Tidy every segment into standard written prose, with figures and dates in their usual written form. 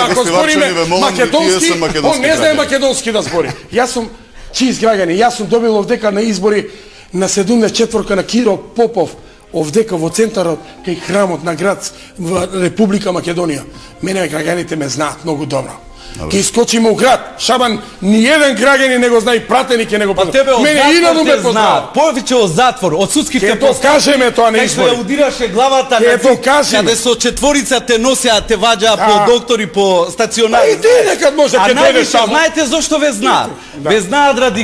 ако збориме македонски, он не знае македонски да збори. Јас сум чист граѓани, јас сум добил овдека на избори на 74-ка на Киро Попов, овдека во центарот кај храмот на град во Република Македонија. Мене граѓаните ме знаат многу добро. Ке искочиме у град, Шабан, ни еден граѓани не го знае, и пратеник не го познава. Тебе од затвор те знаат, повеќе од затвор, од судските постапки. Ке покажеме тоа на избори. Кај што ја удираше главата на ЦИК, каде со четворица те носеа, те ваѓаа по доктори, по стационари. И ти некад може ке дојдеш таму. Знаете зошто ве знаат? Ве знаат ради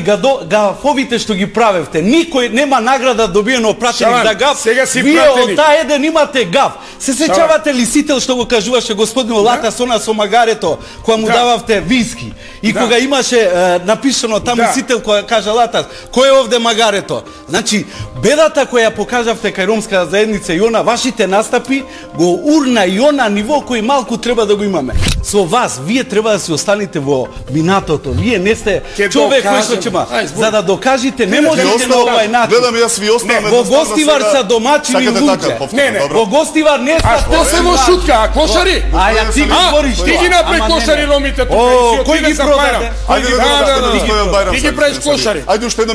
гафовите што ги правевте. Никој нема награда добиено пратеник за гаф. Вие од таа еден имате гаф. Се сеќавате ли Сител што го кажуваше господин Латас она со магарето, која му дававте виски. И кога имаше напишано таму Сител која кажа Латас, кој е овде магарето? Значи, бедата која покажавте кај ромска заедница и она вашите настапи го урна и она ниво кој малку треба да го имаме. Со вас, вие треба да се останете во минатото. Вие не сте човек кој што чема. За да докажете, не можете на овај начин. Гледам јас ви оставаме во Гостивар са домачини луѓе. Не, во Гостивар не са. А што се во шутка, а клошари? А ја ти ги збориш ти ги направи клошари ромите тука. Кој ги продаде? Ти ги правиш клошари. Ајде уште една